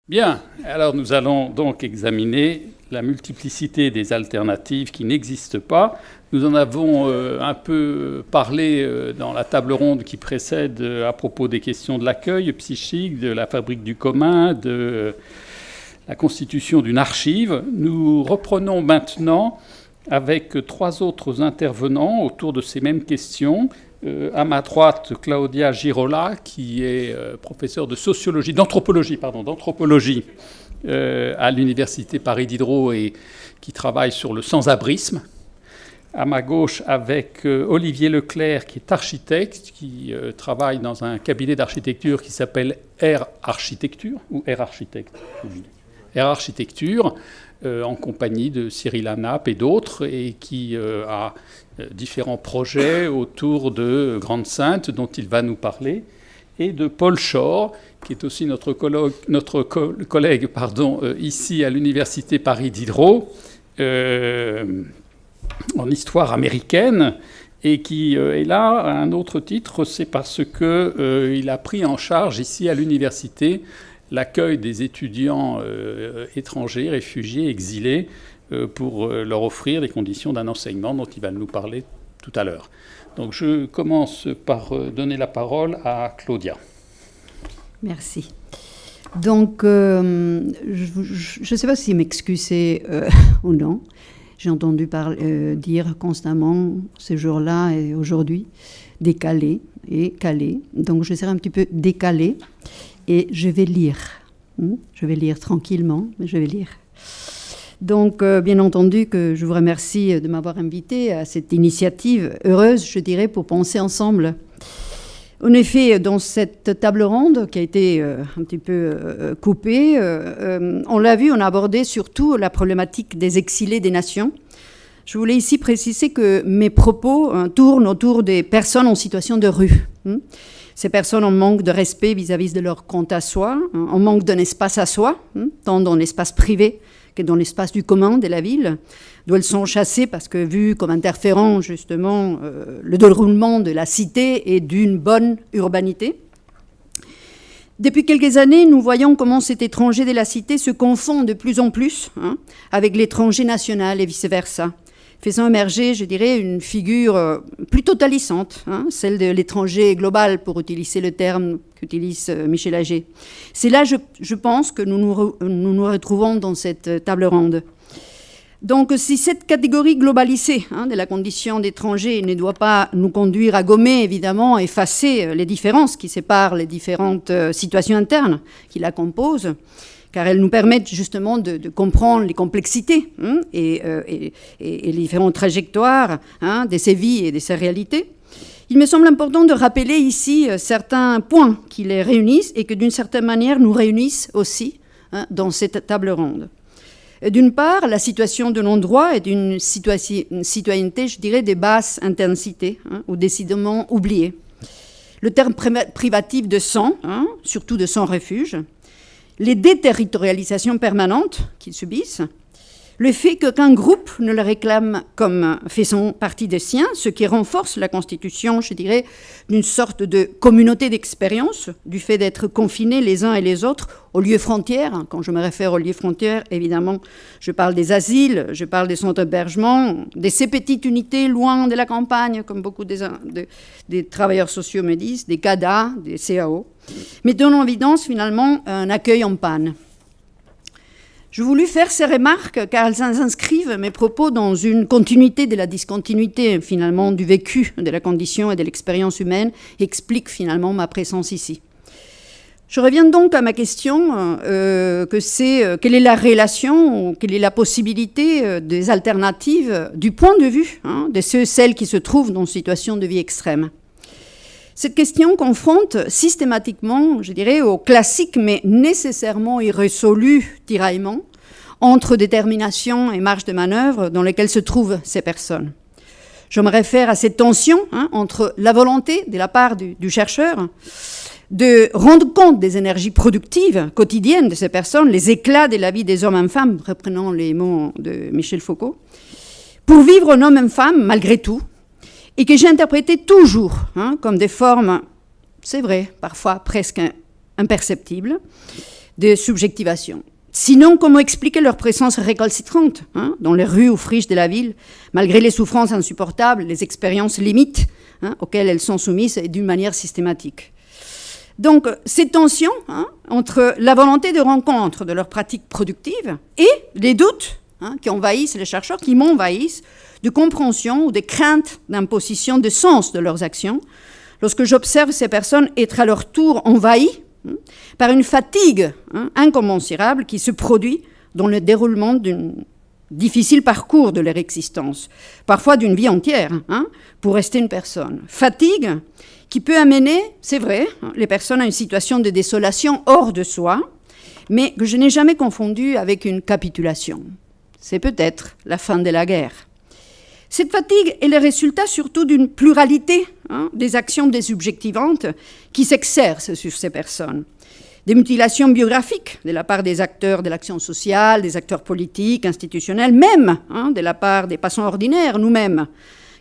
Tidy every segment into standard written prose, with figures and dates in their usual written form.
Bien, alors nous allons donc examiner la multiplicité des alternatives qui n'existent pas. Nous en avons un peu parlé dans la table ronde qui précède à propos des questions de l'accueil psychique, de la fabrique du commun, de la constitution d'une archive. Nous reprenons maintenant avec trois autres intervenants autour de ces mêmes questions. À ma droite, Claudia Girola, qui est professeure de sociologie, d'anthropologie à l'université Paris Diderot et qui travaille sur le sans-abrisme. À ma gauche, avec Olivier Leclerc, qui est architecte, qui travaille dans un cabinet d'architecture qui s'appelle R Architecture, ou R Architecte, R Architecture, en compagnie de Cyril Hanap et d'autres, et qui a différents projets autour de Grande-Synthe, dont il va nous parler, et de Paul Shore, qui est aussi notre collègue ici à l'université Paris Diderot, en histoire américaine, et qui est là à un autre titre, c'est parce qu'il a pris en charge ici à l'université l'accueil des étudiants étrangers, réfugiés, exilés, pour leur offrir les conditions d'un enseignement dont il va nous parler tout à l'heure. Donc je commence par donner la parole à Claudia. Merci. Donc, je ne sais pas si m'excuser ou non. J'ai entendu dire constamment ce jour-là et aujourd'hui, décalé et calé. Donc je serai un petit peu décalée et je vais lire. Je vais lire tranquillement, mais je vais lire. Donc, bien entendu que je vous remercie de m'avoir invité à cette initiative heureuse, je dirais, pour penser ensemble. En effet, dans cette table ronde qui a été un petit peu coupée, on l'a vu, on a abordé surtout la problématique des exilés des nations. Je voulais ici préciser que mes propos tournent autour des personnes en situation de rue. Ces personnes en manque de respect vis-à-vis de leur compte à soi, en manque d'un espace à soi, tant dans l'espace privé que dans l'espace du commun de la ville, d'où elles sont chassées parce que vues comme interférant justement le déroulement de la cité et d'une bonne urbanité. Depuis quelques années, nous voyons comment cet étranger de la cité se confond de plus en plus avec l'étranger national et vice-versa, faisant émerger, je dirais, une figure plus totalisante, celle de l'étranger global, pour utiliser le terme qu'utilise Michel Ager. C'est là, je pense, que nous nous retrouvons dans cette table ronde. Donc, si cette catégorie globalisée de la condition d'étranger ne doit pas nous conduire à gommer, évidemment, effacer les différences qui séparent les différentes situations internes qui la composent, car elles nous permettent justement de comprendre les complexités et les différentes trajectoires de ces vies et de ces réalités. Il me semble important de rappeler ici certains points qui les réunissent et que d'une certaine manière nous réunissent aussi dans cette table ronde. D'une part, la situation de l'endroit est d'une citoyenneté, je dirais, de basse intensité ou décidément oubliée. Le terme privatif de sang, surtout de sans refuge, les déterritorialisations permanentes qu'ils subissent, le fait qu'aucun groupe ne le réclame comme faisant partie des siens, ce qui renforce la constitution, je dirais, d'une sorte de communauté d'expérience, du fait d'être confinés les uns et les autres aux lieux frontières. Quand je me réfère aux lieux frontières, évidemment, je parle des asiles, je parle des centres d'hébergement, de ces petites unités loin de la campagne, comme beaucoup des travailleurs sociaux me disent, des CADA, des CAO, mais donnant en évidence finalement un accueil en panne. Je voulus faire ces remarques car elles inscrivent mes propos dans une continuité de la discontinuité finalement du vécu de la condition et de l'expérience humaine et expliquent finalement ma présence ici. Je reviens donc à ma question, quelle est la relation, quelle est la possibilité des alternatives du point de vue de celles qui se trouvent dans une situation de vie extrême. Cette question confronte systématiquement, je dirais, au classique mais nécessairement irrésolu tiraillement entre détermination et marge de manœuvre dans lesquelles se trouvent ces personnes. Je me réfère à cette tension entre la volonté de la part du chercheur de rendre compte des énergies productives quotidiennes de ces personnes, les éclats de la vie des hommes et femmes, reprenant les mots de Michel Foucault, pour vivre en homme et femme malgré tout, et que j'ai interprété toujours comme des formes, c'est vrai, parfois presque imperceptibles, de subjectivation. Sinon, comment expliquer leur présence récalcitrante dans les rues ou friches de la ville, malgré les souffrances insupportables, les expériences limites auxquelles elles sont soumises d'une manière systématique. Donc, ces tensions entre la volonté de rencontre de leurs pratiques productives et les doutes qui envahissent les chercheurs, qui m'envahissent, de compréhension ou de crainte d'imposition de sens de leurs actions, lorsque j'observe ces personnes être à leur tour envahies par une fatigue incommensurable qui se produit dans le déroulement d'un difficile parcours de leur existence, parfois d'une vie entière, pour rester une personne. Fatigue qui peut amener, c'est vrai, les personnes à une situation de désolation hors de soi, mais que je n'ai jamais confondue avec une capitulation. C'est peut-être la fin de la guerre. Cette fatigue est le résultat surtout d'une pluralité des actions désubjectivantes qui s'exercent sur ces personnes. Des mutilations biographiques de la part des acteurs de l'action sociale, des acteurs politiques, institutionnels, même de la part des passants ordinaires, nous-mêmes,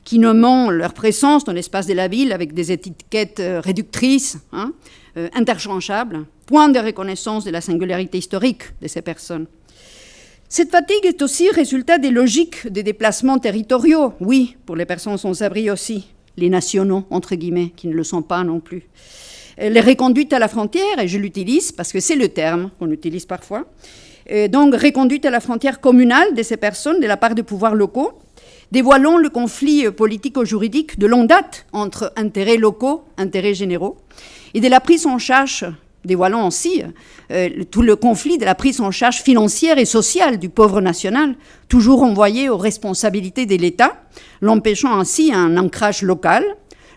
qui nommons leur présence dans l'espace de la ville avec des étiquettes réductrices, interchangeables, point de reconnaissance de la singularité historique de ces personnes. Cette fatigue est aussi résultat des logiques des déplacements territoriaux, oui, pour les personnes sans abri aussi, les nationaux, entre guillemets, qui ne le sont pas non plus. Les reconduites à la frontière, et je l'utilise parce que c'est le terme qu'on utilise parfois, donc reconduite à la frontière communale de ces personnes de la part des pouvoirs locaux, dévoilant le conflit politico-juridique de longue date entre intérêts locaux, intérêts généraux, et de la prise en charge, dévoilant aussi tout le conflit de la prise en charge financière et sociale du pauvre national, toujours envoyé aux responsabilités de l'État, l'empêchant ainsi un ancrage local,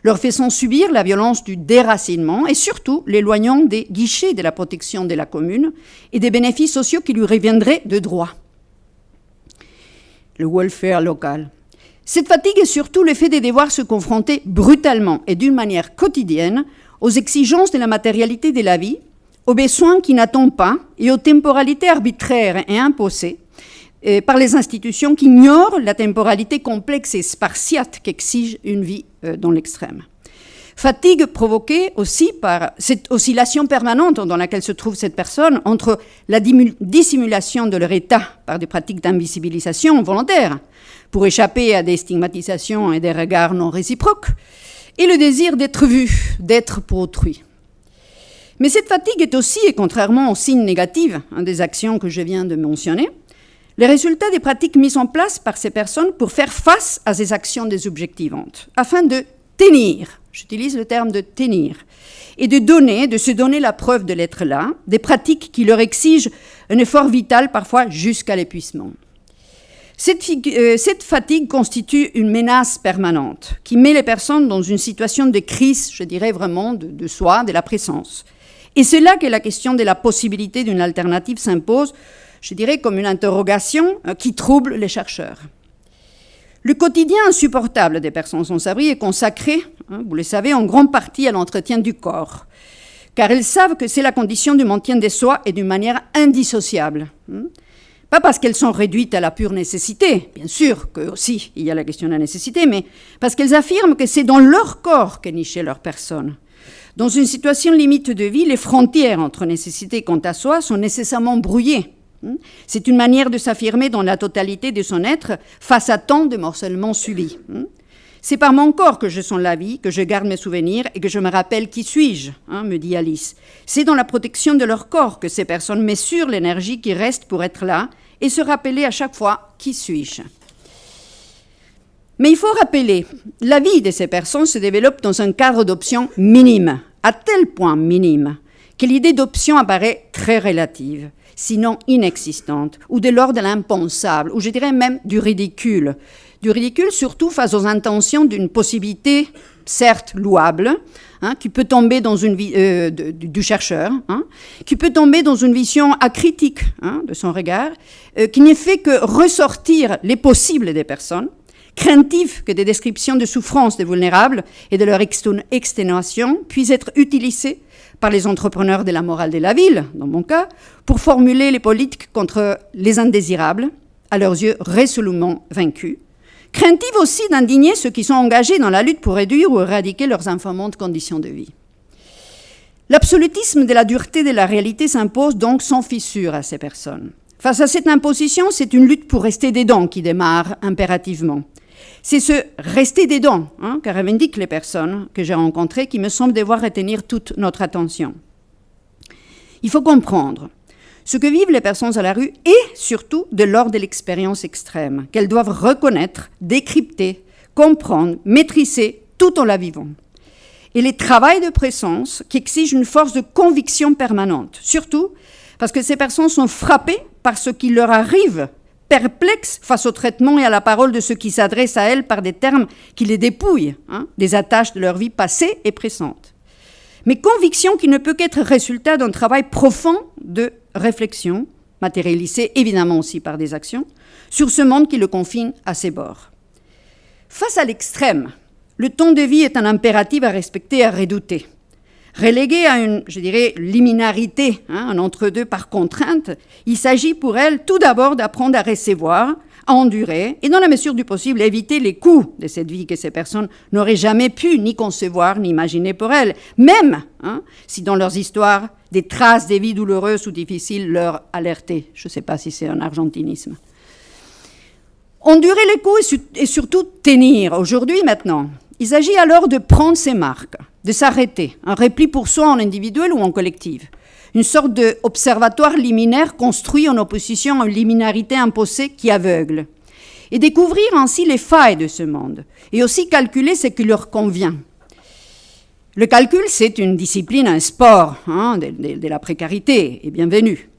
leur faisant subir la violence du déracinement et surtout l'éloignant des guichets de la protection de la commune et des bénéfices sociaux qui lui reviendraient de droit. Le welfare local. Cette fatigue est surtout le fait de devoir se confronter brutalement et d'une manière quotidienne aux exigences de la matérialité de la vie, aux besoins qui n'attendent pas et aux temporalités arbitraires et imposées par les institutions qui ignorent la temporalité complexe et spartiate qu'exige une vie dans l'extrême. Fatigue provoquée aussi par cette oscillation permanente dans laquelle se trouve cette personne entre la dissimulation de leur état par des pratiques d'invisibilisation volontaire pour échapper à des stigmatisations et des regards non réciproques et le désir d'être vu, d'être pour autrui. Mais cette fatigue est aussi, et contrairement aux signes négatifs des actions que je viens de mentionner, le résultat des pratiques mises en place par ces personnes pour faire face à ces actions désubjectivantes, afin de tenir, j'utilise le terme de tenir, et de se donner la preuve de l'être là, des pratiques qui leur exigent un effort vital, parfois jusqu'à l'épuisement. Cette fatigue constitue une menace permanente qui met les personnes dans une situation de crise, je dirais vraiment, de soi, de la présence. Et c'est là que la question de la possibilité d'une alternative s'impose, je dirais comme une interrogation qui trouble les chercheurs. Le quotidien insupportable des personnes sans abri est consacré, vous le savez, en grande partie à l'entretien du corps, car elles savent que c'est la condition du maintien de soi et d'une manière indissociable. Pas parce qu'elles sont réduites à la pure nécessité, bien sûr que aussi il y a la question de la nécessité, mais parce qu'elles affirment que c'est dans leur corps qu'est nichée leur personne. Dans une situation limite de vie, les frontières entre nécessité et quant à soi sont nécessairement brouillées. C'est une manière de s'affirmer dans la totalité de son être face à tant de morcellement subis. C'est par mon corps que je sens la vie, que je garde mes souvenirs et que je me rappelle qui suis-je, me dit Alice. C'est dans la protection de leur corps que ces personnes mesurent l'énergie qui reste pour être là et se rappeler à chaque fois qui suis-je. Mais il faut rappeler, la vie de ces personnes se développe dans un cadre d'options minime, à tel point minime, que l'idée d'option apparaît très relative, sinon inexistante, ou de l'ordre de l'impensable, ou je dirais même du ridicule. Du ridicule surtout face aux intentions d'une possibilité, certes louable, qui peut tomber dans une du chercheur, qui peut tomber dans une vision acritique de son regard, qui n'est fait que ressortir les possibles des personnes, craintif que des descriptions de souffrances des vulnérables et de leur exténuation puissent être utilisées par les entrepreneurs de la morale de la ville, dans mon cas, pour formuler les politiques contre les indésirables, à leurs yeux résolument vaincus, craintif aussi d'indigner ceux qui sont engagés dans la lutte pour réduire ou éradiquer leurs infamantes conditions de vie. L'absolutisme de la dureté de la réalité s'impose donc sans fissure à ces personnes. Face à cette imposition, c'est une lutte pour rester dedans qui démarre impérativement. C'est ce rester dedans que revendiquent les personnes que j'ai rencontrées qui me semble devoir retenir toute notre attention. Il faut comprendre ce que vivent les personnes à la rue et surtout de l'ordre de l'expérience extrême, qu'elles doivent reconnaître, décrypter, comprendre, maîtriser tout en la vivant. Et les travails de présence qui exigent une force de conviction permanente, surtout parce que ces personnes sont frappées par ce qui leur arrive, perplexes face au traitement et à la parole de ceux qui s'adressent à elles par des termes qui les dépouillent, des attaches de leur vie passée et présente. Mais conviction qui ne peut qu'être résultat d'un travail profond de réflexion, matérialisé évidemment aussi par des actions, sur ce monde qui le confine à ses bords. Face à l'extrême, le ton de vie est un impératif à respecter et à redouter. Relégué à une, liminarité, un entre-deux par contrainte, il s'agit pour elle tout d'abord d'apprendre à recevoir, à endurer et dans la mesure du possible éviter les coups de cette vie que ces personnes n'auraient jamais pu ni concevoir ni imaginer pour elles, même si dans leurs histoires des traces des vies douloureuses ou difficiles leur alertaient. Je ne sais pas si c'est un argentinisme. Endurer les coups et surtout tenir. Aujourd'hui, maintenant, il s'agit alors de prendre ses marques, de s'arrêter, un repli pour soi en individuel ou en collectif. Une sorte d'observatoire liminaire construit en opposition à une liminarité imposée qui aveugle. Et découvrir ainsi les failles de ce monde, et aussi calculer ce qui leur convient. Le calcul, c'est une discipline, un sport de la précarité, et bienvenue.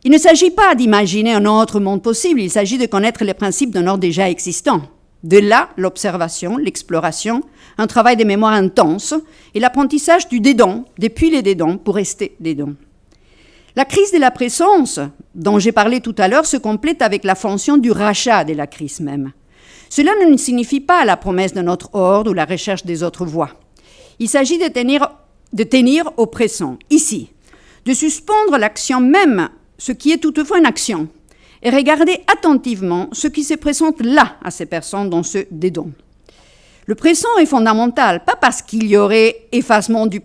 Il ne s'agit pas d'imaginer un autre monde possible, il s'agit de connaître les principes d'un ordre déjà existant. De là, l'observation, l'exploration, un travail de mémoire intense et l'apprentissage du dedans, depuis les dedans, pour rester dedans. La crise de la présence, dont j'ai parlé tout à l'heure, se complète avec la fonction du rachat de la crise même. Cela ne signifie pas la promesse d'un autre ordre ou la recherche des autres voies. Il s'agit de tenir au présent, ici, de suspendre l'action même, ce qui est toutefois une action, et regarder attentivement ce qui se présente là à ces personnes dans ce dedans. Le présent est fondamental, pas parce qu'il y aurait effacement du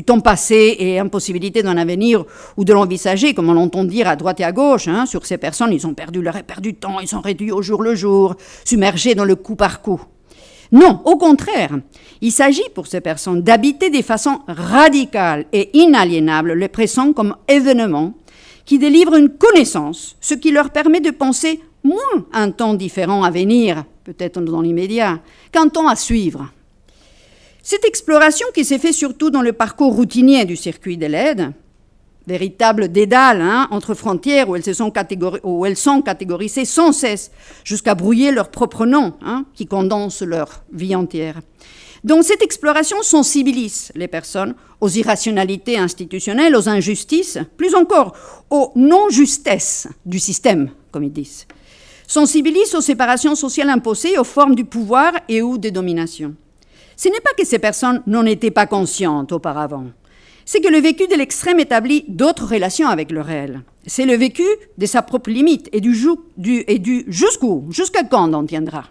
temps passé et impossibilité d'un avenir ou de l'envisager, comme on l'entend dire à droite et à gauche, sur ces personnes, ils ont perdu leur éperdu temps, ils sont réduits au jour le jour, submergés dans le coup par coup. Non, au contraire, il s'agit pour ces personnes d'habiter de façon radicale et inaliénable le présent comme événement qui délivre une connaissance, ce qui leur permet de penser moins un temps différent à venir, peut-être dans l'immédiat, qu'un temps à suivre. Cette exploration qui s'est faite surtout dans le parcours routinier du circuit de l'aide, véritable dédale entre frontières où elles sont catégorisées sans cesse, jusqu'à brouiller leur propre nom, qui condense leur vie entière. Donc cette exploration sensibilise les personnes aux irrationalités institutionnelles, aux injustices, plus encore aux non-justesses du système, comme ils disent. Sensibilise aux séparations sociales imposées, aux formes du pouvoir et ou des dominations. Ce n'est pas que ces personnes n'en étaient pas conscientes auparavant. C'est que le vécu de l'extrême établit d'autres relations avec le réel. C'est le vécu de sa propre limite et du jusqu'où, jusqu'à quand on tiendra.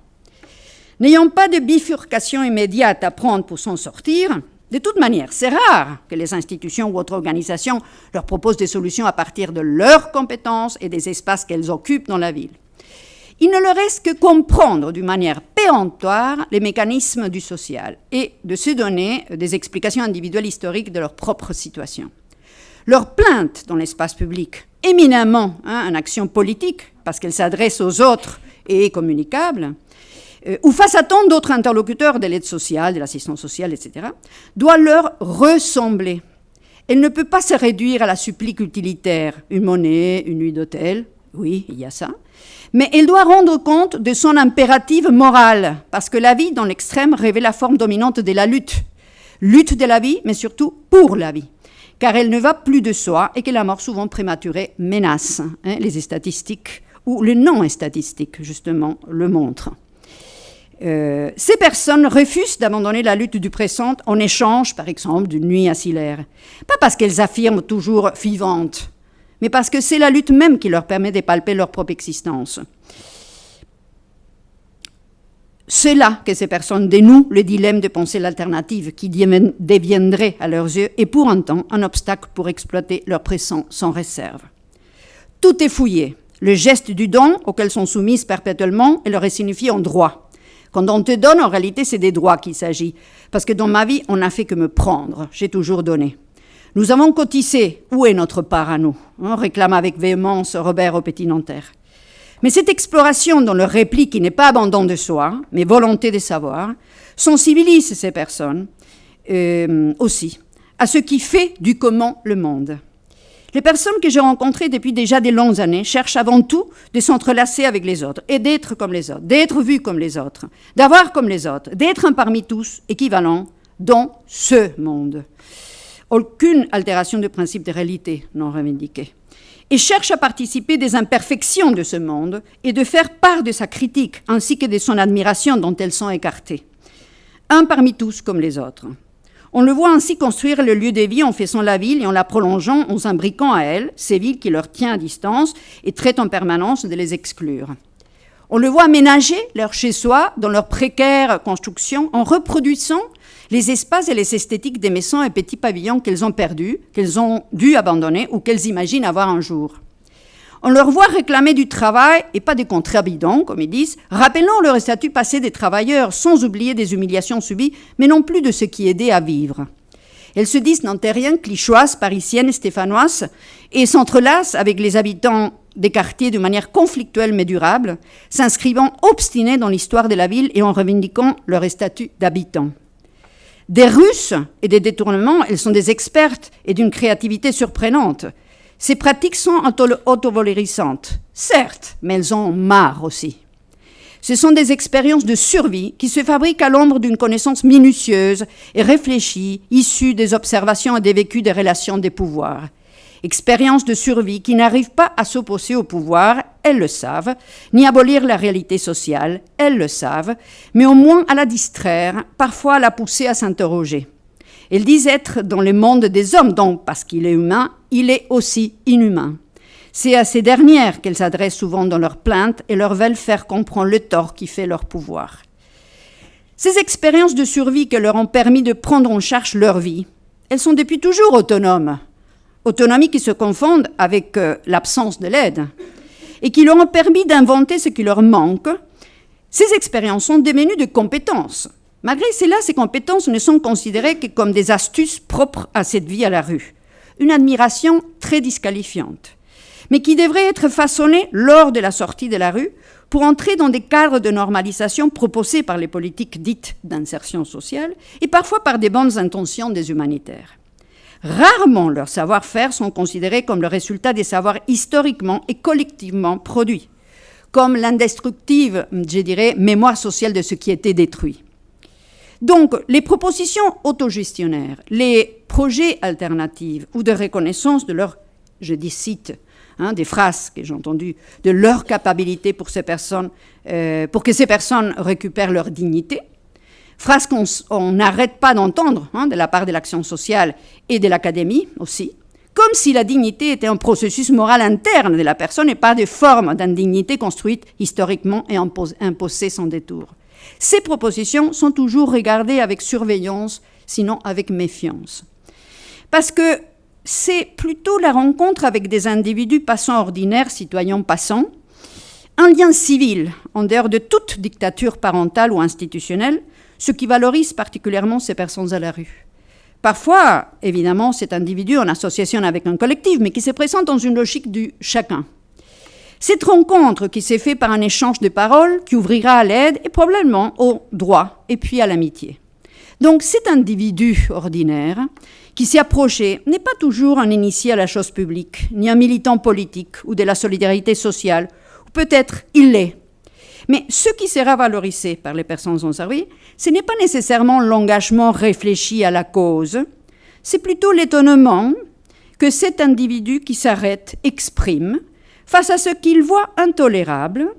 N'ayant pas de bifurcation immédiate à prendre pour s'en sortir, de toute manière, c'est rare que les institutions ou autres organisations leur proposent des solutions à partir de leurs compétences et des espaces qu'elles occupent dans la ville. Il ne leur reste que comprendre d'une manière péremptoire les mécanismes du social et de se donner des explications individuelles historiques de leur propre situation. Leur plainte dans l'espace public, éminemment une action politique, parce qu'elle s'adresse aux autres et est communicable, ou face à tant d'autres interlocuteurs de l'aide sociale, de l'assistance sociale, etc., doit leur ressembler. Elle ne peut pas se réduire à la supplique utilitaire, une monnaie, une nuit d'hôtel, oui, il y a ça, mais elle doit rendre compte de son impératif moral, parce que la vie, dans l'extrême, revêt la forme dominante de la lutte. Lutte de la vie, mais surtout pour la vie, car elle ne va plus de soi et que la mort souvent prématurée menace. Les statistiques, ou les non-statistiques, justement, le montrent. Ces personnes refusent d'abandonner la lutte du présent en échange, par exemple, d'une nuit acillaire. Pas parce qu'elles affirment toujours vivantes, mais parce que c'est la lutte même qui leur permet de palper leur propre existence. C'est là que ces personnes dénouent le dilemme de penser l'alternative qui deviendrait à leurs yeux et pour un temps un obstacle pour exploiter leur présent sans réserve. Tout est fouillé. Le geste du don auquel sont soumises perpétuellement et leur est signifié en droit. Quand on te donne, en réalité, c'est des droits qu'il s'agit. Parce que dans ma vie, on n'a fait que me prendre. J'ai toujours donné. Nous avons cotisé. Où est notre part à nous ? Réclame avec véhémence Robert au Petit Nanterre. Mais cette exploration dans leur réplique qui n'est pas abandon de soi, mais volonté de savoir, sensibilise ces personnes aussi à ce qui fait du commun le monde. Les personnes que j'ai rencontrées depuis déjà de longues années cherchent avant tout de s'entrelacer avec les autres et d'être comme les autres, d'être vues comme les autres, d'avoir comme les autres, d'être un parmi tous équivalent dans ce monde. Aucune altération du principe de réalité non revendiquée. Et cherche à participer des imperfections de ce monde et de faire part de sa critique ainsi que de son admiration dont elles sont écartées. Un parmi tous comme les autres. On le voit ainsi construire le lieu de vie en faisant la ville et en la prolongeant, en s'imbriquant à elle, ces villes qui leur tiennent à distance et traitent en permanence de les exclure. On le voit aménager leur chez-soi dans leur précaire construction en reproduisant les espaces et les esthétiques des maisons et petits pavillons qu'elles ont perdus, qu'elles ont dû abandonner ou qu'elles imaginent avoir un jour. On leur voit réclamer du travail et pas des contrats bidons, comme ils disent, rappelant leur statut passé des travailleurs sans oublier des humiliations subies, mais non plus de ce qui aidait à vivre. Elles se disent nantériennes, clichoises, parisiennes et stéphanoises et s'entrelacent avec les habitants des quartiers de manière conflictuelle mais durable, s'inscrivant obstinés dans l'histoire de la ville et en revendiquant leur statut d'habitants. Des russes et des détournements, elles sont des expertes et d'une créativité surprenante. Ces pratiques sont autovalorisantes, certes, mais elles en ont marre aussi. Ce sont des expériences de survie qui se fabriquent à l'ombre d'une connaissance minutieuse et réfléchie, issue des observations et des vécus des relations des pouvoirs. Expériences de survie qui n'arrivent pas à s'opposer au pouvoir, elles le savent, ni abolir la réalité sociale, elles le savent, mais au moins à la distraire, parfois à la pousser à s'interroger. Elles disent être dans le monde des hommes, donc parce qu'il est humain, il est aussi inhumain. C'est à ces dernières qu'elles s'adressent souvent dans leurs plaintes et leur veulent faire comprendre le tort qui fait leur pouvoir. Ces expériences de survie qui leur ont permis de prendre en charge leur vie, elles sont depuis toujours autonomes. Autonomie qui se confondent avec l'absence de l'aide et qui leur ont permis d'inventer ce qui leur manque. Ces expériences sont démenues de compétences. Malgré cela, ces compétences ne sont considérées que comme des astuces propres à cette vie à la rue. Une admiration très disqualifiante, mais qui devrait être façonnée lors de la sortie de la rue pour entrer dans des cadres de normalisation proposés par les politiques dites d'insertion sociale et parfois par des bonnes intentions des humanitaires. Rarement leurs savoir-faire sont considérés comme le résultat des savoirs historiquement et collectivement produits, comme l'indestructible, je dirais, mémoire sociale de ce qui était détruit. Donc, les propositions autogestionnaires, les projets alternatifs ou de reconnaissance de leur, je dis cite, des phrases que j'ai entendues, de leur capacité pour que ces personnes récupèrent leur dignité, phrases qu'on n'arrête pas d'entendre de la part de l'action sociale et de l'académie aussi, comme si la dignité était un processus moral interne de la personne et pas des formes d'indignité construites historiquement et imposées sans détour. Ces propositions sont toujours regardées avec surveillance, sinon avec méfiance. Parce que c'est plutôt la rencontre avec des individus passants ordinaires, citoyens passants, un lien civil en dehors de toute dictature parentale ou institutionnelle, ce qui valorise particulièrement ces personnes à la rue. Parfois, évidemment, cet individu en association avec un collectif, mais qui se présente dans une logique du chacun. Cette rencontre qui s'est faite par un échange de paroles, qui ouvrira à l'aide et probablement au droit et puis à l'amitié. Donc cet individu ordinaire qui s'est approché n'est pas toujours un initié à la chose publique, ni un militant politique ou de la solidarité sociale, ou peut-être il l'est. Mais ce qui sera valorisé par les personnes en service, ce n'est pas nécessairement l'engagement réfléchi à la cause, c'est plutôt l'étonnement que cet individu qui s'arrête exprime face à ce qu'il voit intolérable,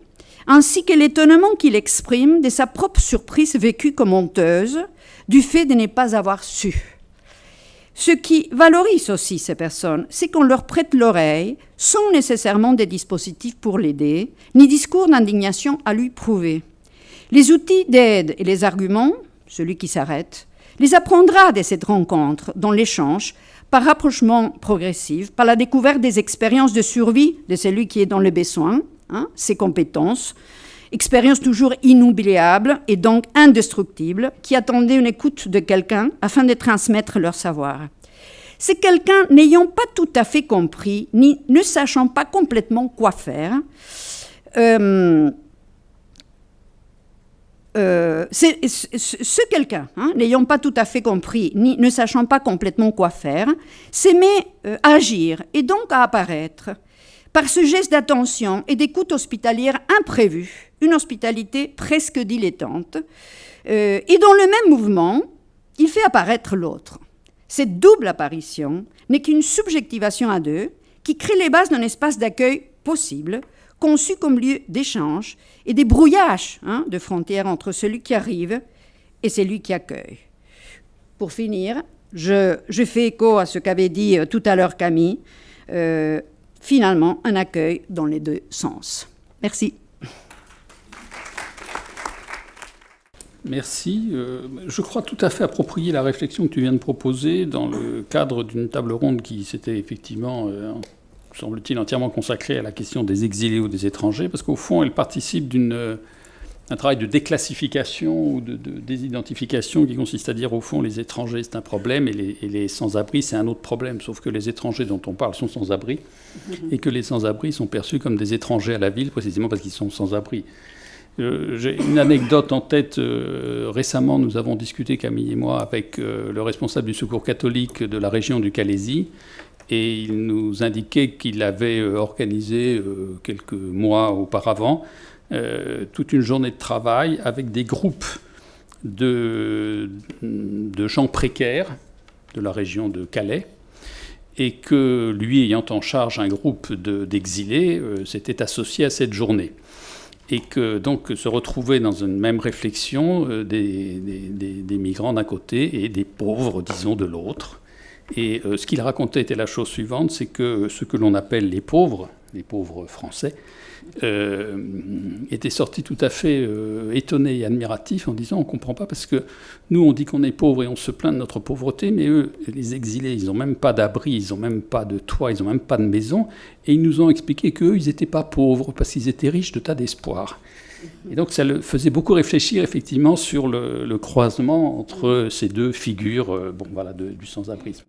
ainsi que l'étonnement qu'il exprime de sa propre surprise vécue comme honteuse du fait de ne pas avoir su. Ce qui valorise aussi ces personnes, c'est qu'on leur prête l'oreille sans nécessairement des dispositifs pour l'aider, ni discours d'indignation à lui prouver. Les outils d'aide et les arguments, celui qui s'arrête, les apprendra de cette rencontre, dans l'échange, par rapprochement progressif, par la découverte des expériences de survie de celui qui est dans le besoin, ses compétences, expériences toujours inoubliables et donc indestructibles, qui attendaient une écoute de quelqu'un afin de transmettre leur savoir. C'est quelqu'un n'ayant pas tout à fait compris, ni ne sachant pas complètement quoi faire. Ce quelqu'un, n'ayant pas tout à fait compris, ni ne sachant pas complètement quoi faire, s'aimait à agir et donc à apparaître par ce geste d'attention et d'écoute hospitalière imprévue, une hospitalité presque dilettante, et dans le même mouvement, il fait apparaître l'autre. Cette double apparition n'est qu'une subjectivation à deux qui crée les bases d'un espace d'accueil possible, conçu comme lieu d'échange et des brouillages de frontières entre celui qui arrive et celui qui accueille. Pour finir, je fais écho à ce qu'avait dit tout à l'heure Camille, finalement un accueil dans les deux sens. Merci. Merci. Je crois tout à fait approprier la réflexion que tu viens de proposer dans le cadre d'une table ronde qui s'était effectivement, semble-t-il, entièrement consacrée à la question des exilés ou des étrangers, parce qu'au fond, elle participe d'un travail de déclassification ou de désidentification qui consiste à dire, au fond, les étrangers, c'est un problème, et les sans-abri, c'est un autre problème, sauf que les étrangers dont on parle sont sans-abri, et que les sans-abri sont perçus comme des étrangers à la ville, précisément parce qu'ils sont sans-abri. J'ai une anecdote en tête. Récemment, nous avons discuté, Camille et moi, avec le responsable du secours catholique de la région du Calaisis, et il nous indiquait qu'il avait organisé quelques mois auparavant toute une journée de travail avec des groupes de gens précaires de la région de Calais, et que lui, ayant en charge un groupe d'exilés, s'était associé à cette journée. Et que donc se retrouvaient dans une même réflexion des migrants d'un côté et des pauvres, disons, de l'autre. Et ce qu'il racontait était la chose suivante, c'est que ce que l'on appelle les pauvres français, étaient sortis tout à fait étonnés et admiratifs en disant on ne comprend pas parce que nous on dit qu'on est pauvres et on se plaint de notre pauvreté, mais eux, les exilés, ils n'ont même pas d'abri, ils n'ont même pas de toit, ils n'ont même pas de maison, et ils nous ont expliqué qu'eux, ils n'étaient pas pauvres parce qu'ils étaient riches de tas d'espoir. Et donc ça le faisait beaucoup réfléchir effectivement sur le croisement entre ces deux figures du sans-abrisme.